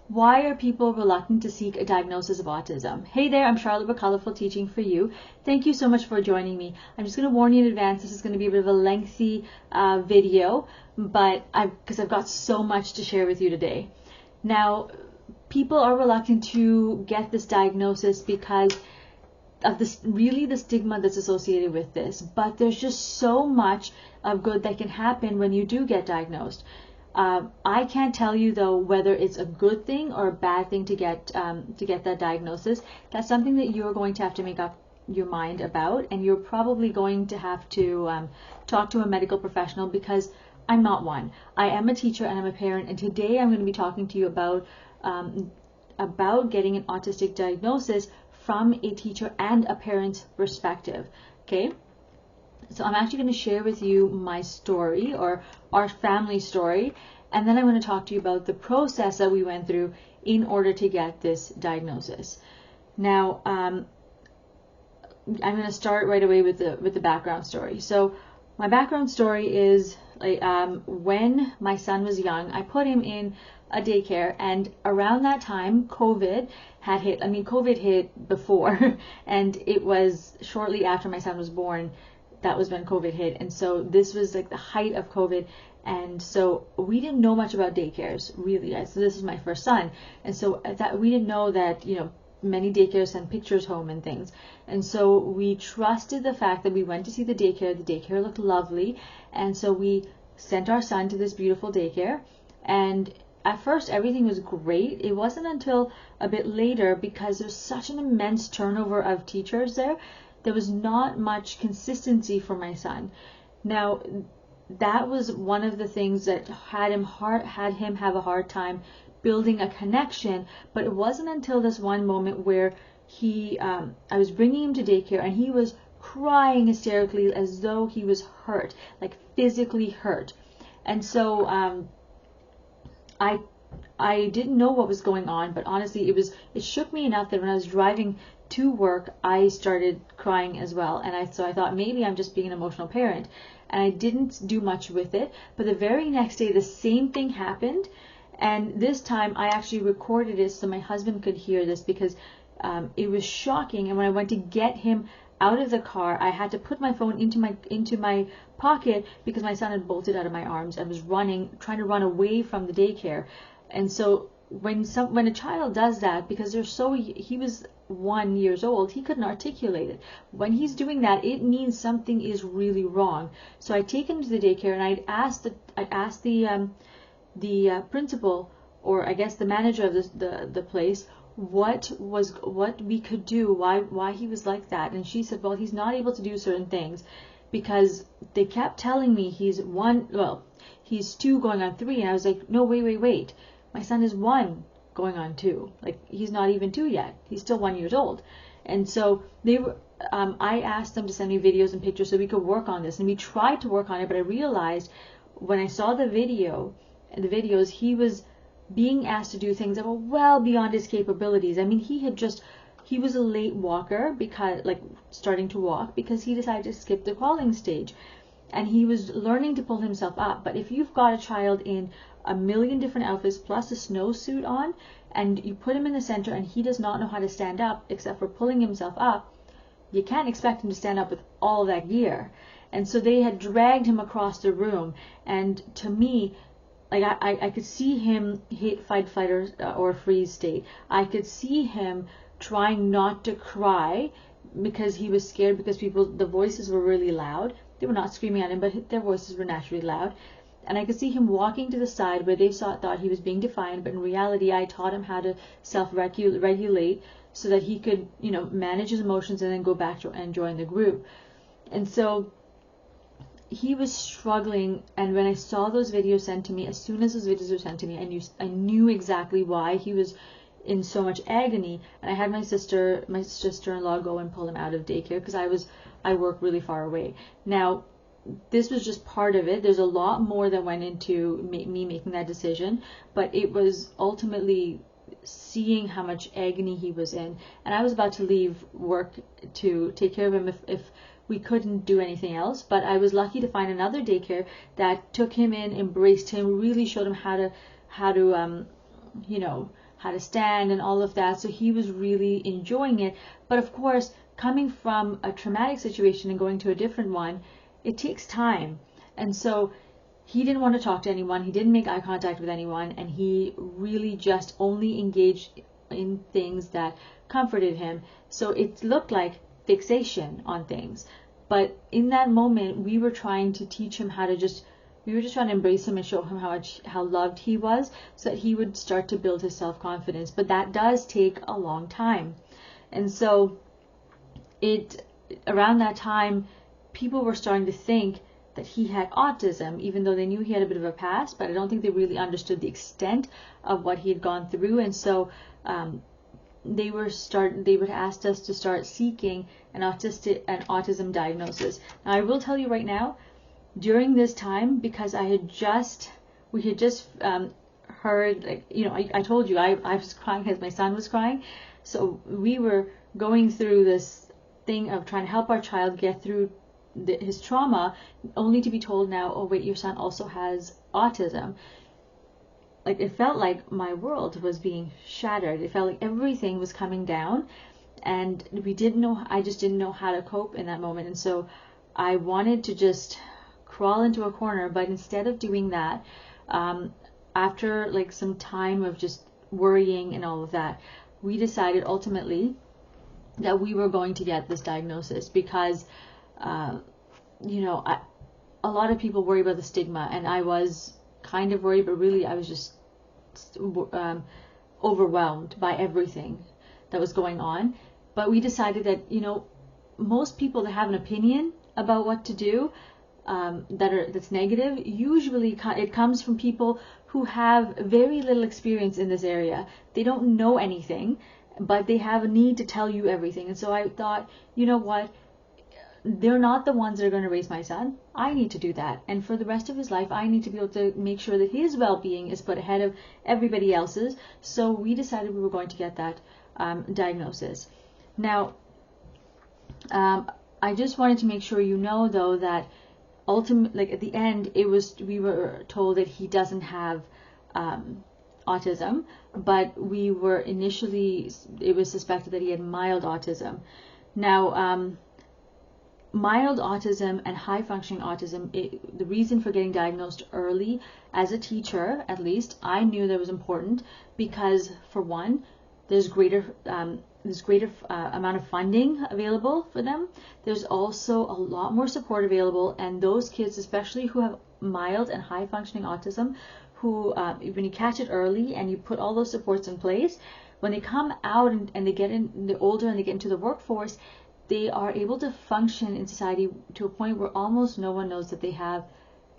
Why are people reluctant to seek a diagnosis of autism? Hey there, I'm Charlotte with Colorful Teaching for You. Thank you so much for joining me. I'm just going to warn you in advance, this is going to be a bit of a lengthy video, but because I've got so much to share with you today. Now, people are reluctant to get this diagnosis because of this, really the stigma that's associated with this, but there's just so much of good that can happen when you do get diagnosed. I can't tell you though whether it's a good thing or a bad thing to get that diagnosis. That's something that you're going to have to make up your mind about, and you're probably going to have to talk to a medical professional, because I'm not one. I am a teacher and I'm a parent, and today I'm going to be talking to you about getting an autistic diagnosis from a teacher and a parent's perspective. Okay? So I'm actually going to share with you my story, or our family story, and then I'm going to talk to you about the process that we went through in order to get this diagnosis. Now, I'm going to start right away with the background story. So my background story is when my son was young, I put him in a daycare, and around that time COVID had hit. I mean, COVID hit before and it was shortly after my son was born. That was when COVID hit, and so this was like the height of COVID, and so we didn't know much about daycares, really. So this is my first son, and so that we didn't know that, you know, many daycares send pictures home and things, and so we trusted the fact that we went to see the daycare. The daycare looked lovely, and so we sent our son to this beautiful daycare, and at first everything was great. It wasn't until a bit later, because there's such an immense turnover of teachers there, there was not much consistency for my son. Now, that was one of the things that had him have a hard time building a connection. But it wasn't until this one moment where I was bringing him to daycare, and he was crying hysterically as though he was hurt, like physically hurt. And so I didn't know what was going on, but honestly, it shook me enough that when I was driving to work, I started crying as well. And so I thought maybe I'm just being an emotional parent, and I didn't do much with it. But the very next day, the same thing happened, and this time I actually recorded it so my husband could hear this, because it was shocking. And when I went to get him out of the car, I had to put my phone into my pocket, because my son had bolted out of my arms and was trying to run away from the daycare. And so when a child does that, because he was 1 year old, he couldn't articulate it. When he's doing that, it means something is really wrong. So I take him to the daycare, and I asked the principal, or I guess the manager of the place, what we could do, why he was like that. And she said, well, he's not able to do certain things because they kept telling me he's 2 going on 3. And I was like, no, wait, my son is 1 going on 2. Like, he's not even 2 yet. He's still 1 year old. And so I asked them to send me videos and pictures so we could work on this. And we tried to work on it, but I realized when I saw the videos, he was being asked to do things that were well beyond his capabilities. I mean, he was a late walker, because starting to walk, because he decided to skip the crawling stage. And he was learning to pull himself up. But if you've got a child in a million different outfits plus a snowsuit on, and you put him in the center and he does not know how to stand up except for pulling himself up, you can't expect him to stand up with all that gear. And so they had dragged him across the room, and to me, I could see him hit fight, or freeze state. I could see him trying not to cry because he was scared, because the voices were really loud. They were not screaming at him, but their voices were naturally loud. And I could see him walking to the side where they thought he was being defiant, but in reality, I taught him how to self-regulate so that he could, manage his emotions and then go back and join the group. And so he was struggling, and when I saw those videos sent to me, as soon as those videos were sent to me, I knew exactly why he was in so much agony. And I had my sister-in-law go and pull him out of daycare, because I work really far away. Now, this was just part of it. There's a lot more that went into me making that decision, but it was ultimately seeing how much agony he was in. And I was about to leave work to take care of him if we couldn't do anything else. But I was lucky to find another daycare that took him in, embraced him, really showed him how to how to stand and all of that. So he was really enjoying it. But of course, coming from a traumatic situation and going to a different one, it takes time. And so he didn't want to talk to anyone. He didn't make eye contact with anyone. And he really just only engaged in things that comforted him. So it looked like fixation on things. But in that moment, we were trying to teach him how to we were just trying to embrace him and show him how loved he was, so that he would start to build his self-confidence. But that does take a long time. And so around that time, people were starting to think that he had autism, even though they knew he had a bit of a past, but I don't think they really understood the extent of what he had gone through. And so they would ask us to start seeking an autism diagnosis. Now, I will tell you right now, during this time, because we had just heard, like, I told you I was crying because my son was crying. So we were going through this thing of trying to help our child get through his trauma, only to be told now, oh wait, your son also has autism. Like, it felt like my world was being shattered. It felt like everything was coming down, and I just didn't know how to cope in that moment. And so I wanted to just crawl into a corner, but instead of doing that, after like some time of just worrying and all of that, we decided ultimately that we were going to get this diagnosis, because a lot of people worry about the stigma, and I was kind of worried, but really I was just overwhelmed by everything that was going on. But we decided that most people that have an opinion about what to do, that's negative, usually it comes from people who have very little experience in this area. They don't know anything, but they have a need to tell you everything. And so I thought, you know what, they're not the ones that are going to raise my son. I need to do that. And for the rest of his life, I need to be able to make sure that his well-being is put ahead of everybody else's. So we decided we were going to get that diagnosis. Now, I just wanted to make sure though, that ultimately, like at the end, we were told that he doesn't have autism, but it was suspected that he had mild autism. Now, mild autism and high functioning autism, the reason for getting diagnosed early, as a teacher at least, I knew that was important, because for one, there's greater amount of funding available for them. There's also a lot more support available, and those kids, especially who have mild and high functioning autism, who when you catch it early and you put all those supports in place, when they come out and they're older and they get into the workforce, they are able to function in society to a point where almost no one knows that they have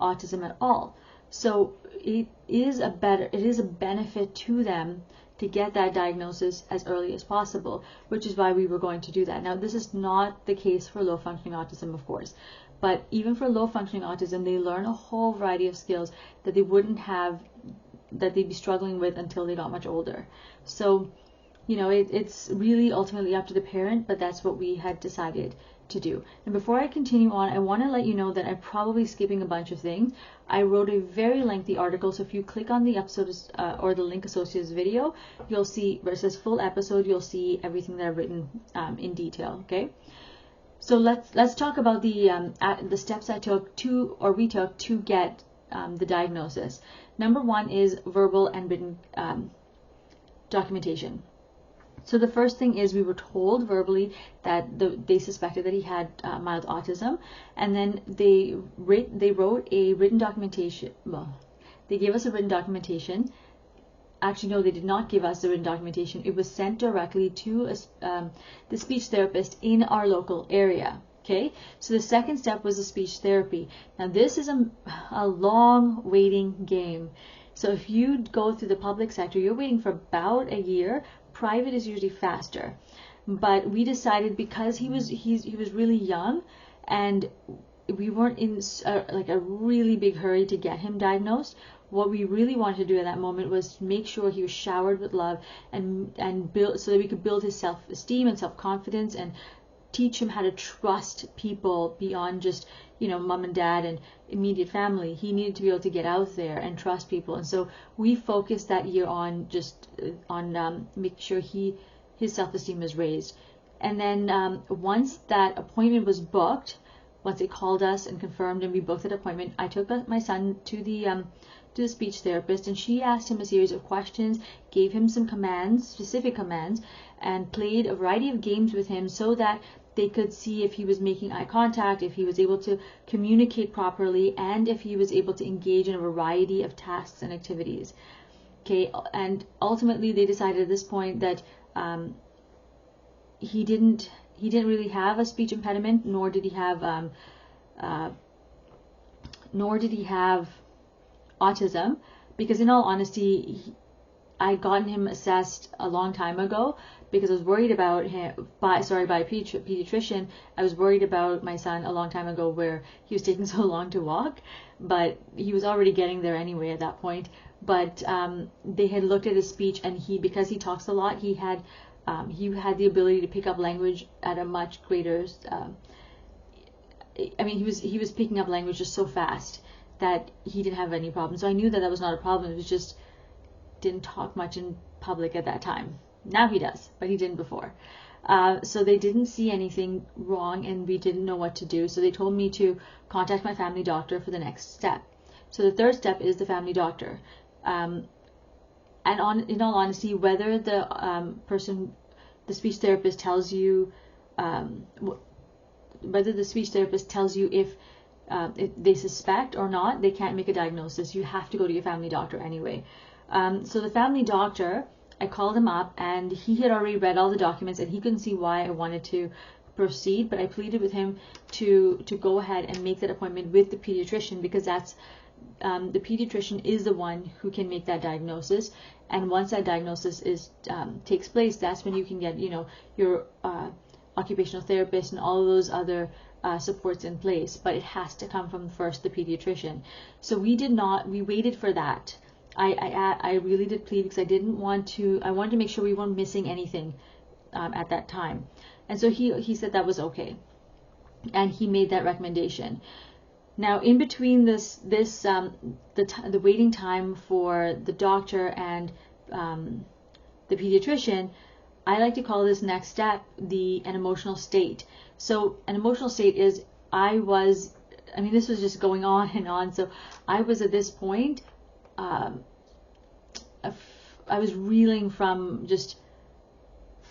autism at all. So it is a benefit to them to get that diagnosis as early as possible, which is why we were going to do that. Now, this is not the case for low functioning autism, of course, but even for low functioning autism, they learn a whole variety of skills that that they'd be struggling with until they got much older. So it's really ultimately up to the parent, but that's what we had decided to do. And before I continue on, I want to let you know that I'm probably skipping a bunch of things. I wrote a very lengthy article, so if you click on the episode or the link associated video, you'll see where it says full episode, you'll see everything that I've written in detail. Okay, so let's talk about the steps we took to get the diagnosis. Number one is verbal and written documentation. So the first thing is, we were told verbally that they suspected that he had mild autism, and then they wrote a written documentation. Well, they gave us a written documentation. Actually, no, they did not give us the written documentation. It was sent directly to the speech therapist in our local area. Okay, so the second step was the speech therapy. Now, this is a long waiting game. So if you go through the public sector, you're waiting for about a year. Private is usually faster, but we decided, because he was really young, and we weren't in like a really big hurry to get him diagnosed. What we really wanted to do at that moment was make sure he was showered with love and build, so that we could build his self-esteem and self-confidence and teach him how to trust people beyond just, mom and dad and immediate family. He needed to be able to get out there and trust people. And so we focused that year on just making sure his self-esteem was raised. And then once that appointment was booked, once they called us and confirmed and we booked that appointment, I took my son to the speech therapist, and she asked him a series of questions, gave him some commands, specific commands, and played a variety of games with him so that they could see if he was making eye contact, if he was able to communicate properly, and if he was able to engage in a variety of tasks and activities. Okay, and ultimately they decided at this point that he didn't really have a speech impediment, nor did he have autism, because in all honesty, I had gotten him assessed a long time ago because I was worried about him by a pediatrician. I was worried about my son a long time ago where he was taking so long to walk, but he was already getting there anyway at that point. But they had looked at his speech, and because he talks a lot, he had the ability to pick up language at a much greater. He was picking up language just so fast that he didn't have any problems. So I knew that was not a problem. It was just didn't talk much in public at that time. Now he does, but he didn't before. So they didn't see anything wrong, and we didn't know what to do. So they told me to contact my family doctor for the next step. So the third step is the family doctor. And in all honesty, whether the speech therapist tells you, if they suspect or not, they can't make a diagnosis. You have to go to your family doctor anyway. So the family doctor, I called him up, and he had already read all the documents, and he couldn't see why I wanted to proceed, but I pleaded with him to go ahead and make that appointment with the pediatrician, because that's the pediatrician is the one who can make that diagnosis. And once that diagnosis takes place, that's when you can get your occupational therapist and all of those other supports in place. But it has to come from first the pediatrician. So we waited for that. I really did plead because I wanted to make sure we weren't missing anything at that time. And so he said that was okay, and he made that recommendation. Now, in between the waiting time for the doctor and the pediatrician, I like to call this next step an emotional state. So an emotional state is this was just going on and on. So I was at this point, I was reeling from just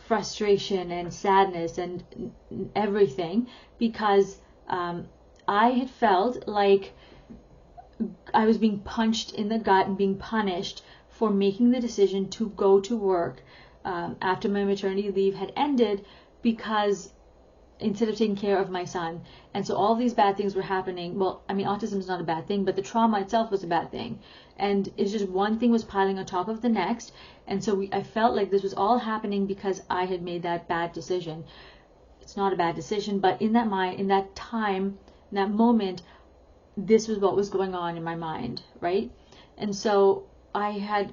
frustration and sadness and everything, because I had felt like I was being punched in the gut and being punished for making the decision to go to work after my maternity leave had ended, because instead of taking care of my son. And so all these bad things were happening. Well, autism is not a bad thing, but the trauma itself was a bad thing. And it's just one thing was piling on top of the next. And so I felt like this was all happening because I had made that bad decision. It's not a bad decision, but in that moment, this was what was going on in my mind, right? And so I'd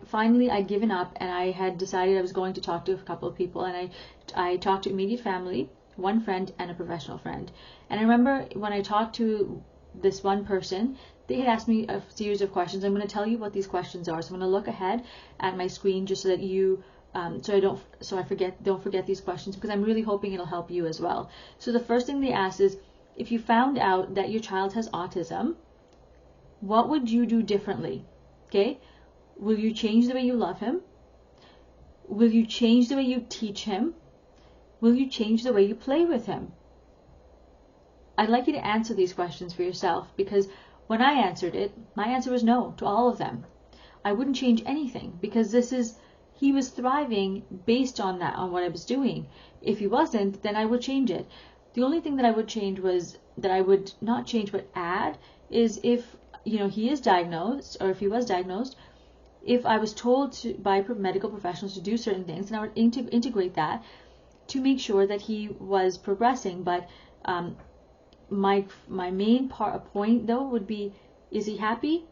given up, and I had decided I was going to talk to a couple of people, and I talked to immediate family, one friend, and a professional friend. And I remember when I talked to this one person, they had asked me a series of questions. I'm going to tell you what these questions are. So I'm going to look ahead at my screen just so that you don't forget these questions, because I'm really hoping it'll help you as well. So the first thing they asked is, if you found out that your child has autism, what would you do differently? Okay? Will you change the way you love him? Will you change the way you teach him? Will you change the way you play with him? I'd like you to answer these questions for yourself, because when I answered it, my answer was no to all of them. I wouldn't change anything, because he was thriving based on what I was doing. If he wasn't, then I would change it. The only thing that I would change that I would not change but add is if he is diagnosed, or if he was diagnosed, if I was told by medical professionals to do certain things, and I would integrate that to make sure that he was progressing. But my main point though would be, is he happy,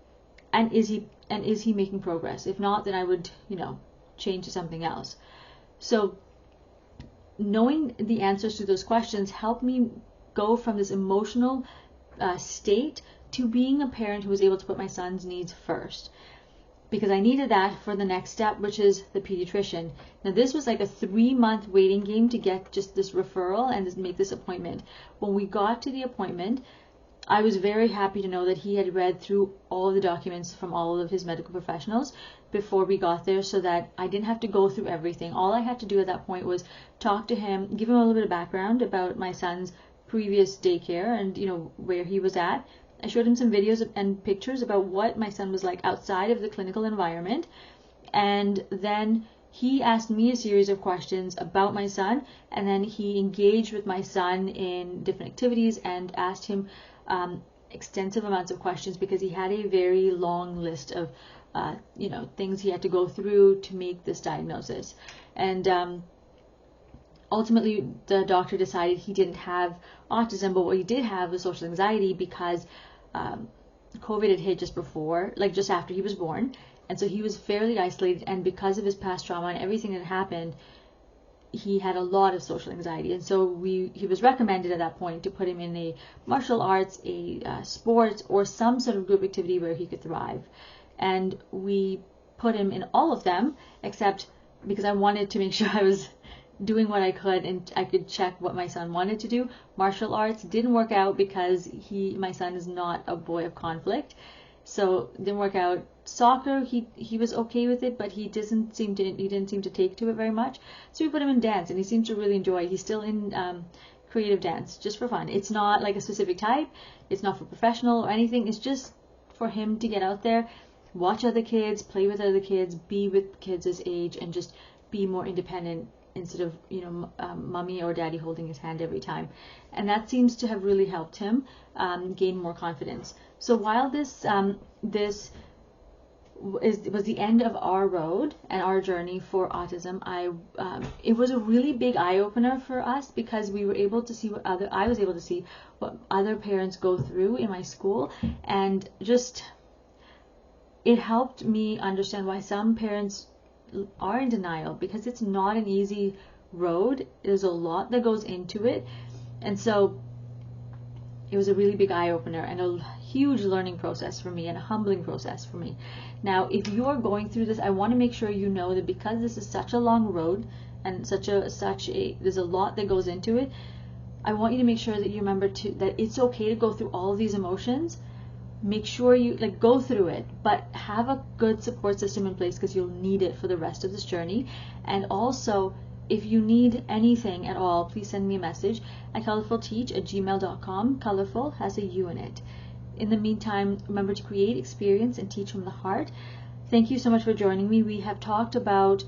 and is he making progress? If not, then I would change to something else. So knowing the answers to those questions helped me go from this emotional state to being a parent who was able to put my son's needs first, because I needed that for the next step, which is the pediatrician. Now, this was like a 3-month waiting game to get just this referral and make this appointment. When we got to the appointment, I was very happy to know that he had read through all of the documents from all of his medical professionals before we got there, so that I didn't have to go through everything. All I had to do at that point was talk to him, give him a little bit of background about my son's previous daycare and, you know, where he was at. I showed him some videos and pictures about what my son was like outside of the clinical environment. And then he asked me a series of questions about my son, and then he engaged with my son in different activities and asked him extensive amounts of questions, because he had a very long list of things he had to go through to make this diagnosis. And ultimately the doctor decided he didn't have autism, but what he did have was social anxiety, because COVID had hit just after he was born, and so he was fairly isolated, and because of his past trauma and everything that happened, he had a lot of social anxiety. And so he was recommended at that point to put him in a martial arts, a sports, or some sort of group activity where he could thrive. And we put him in all of them, except because I wanted to make sure I was doing what I could and I could check what my son wanted to do. Martial arts didn't work out because my son is not a boy of conflict, so it didn't work out. Soccer, he was okay with it, but he didn't seem to take to it very much. So we put him in dance, and he seems to really enjoy it. He's still in creative dance, just for fun. It's not like a specific type. It's not for professional or anything. It's just for him to get out there, watch other kids, play with other kids, be with kids his age, and just be more independent, instead of mommy or daddy holding his hand every time. And that seems to have really helped him gain more confidence. So while this was the end of our road and our journey for autism, it was a really big eye-opener for us, because we were able to see I was able to see what other parents go through in my school, and just it helped me understand why some parents are in denial, because it's not an easy road. There's a lot that goes into it, and so it was a really big eye-opener and a huge learning process for me and a humbling process for me. Now, if you're going through this, I want to make sure you know that because this is such a long road and there's a lot that goes into it, I want you to make sure that you remember that it's okay to go through all of these emotions. Make sure you go through it, but have a good support system in place, because you'll need it for the rest of this journey. And also, if you need anything at all, please send me a message at colorfulteach@gmail.com. Colorful has a U in it. In the meantime, remember to create, experience, and teach from the heart. Thank you so much for joining me. We have talked about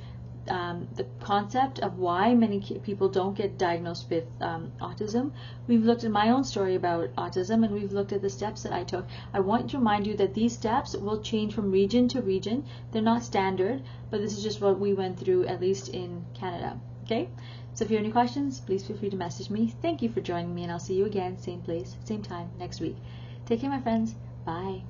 the concept of why many people don't get diagnosed with autism. We've looked at my own story about autism, and we've looked at the steps that I took. I want to remind you that these steps will change from region to region. They're not standard, but this is just what we went through, at least in Canada. Okay? So if you have any questions, please feel free to message me. Thank you for joining me, and I'll see you again, same place, same time, next week. Take care, my friends. Bye.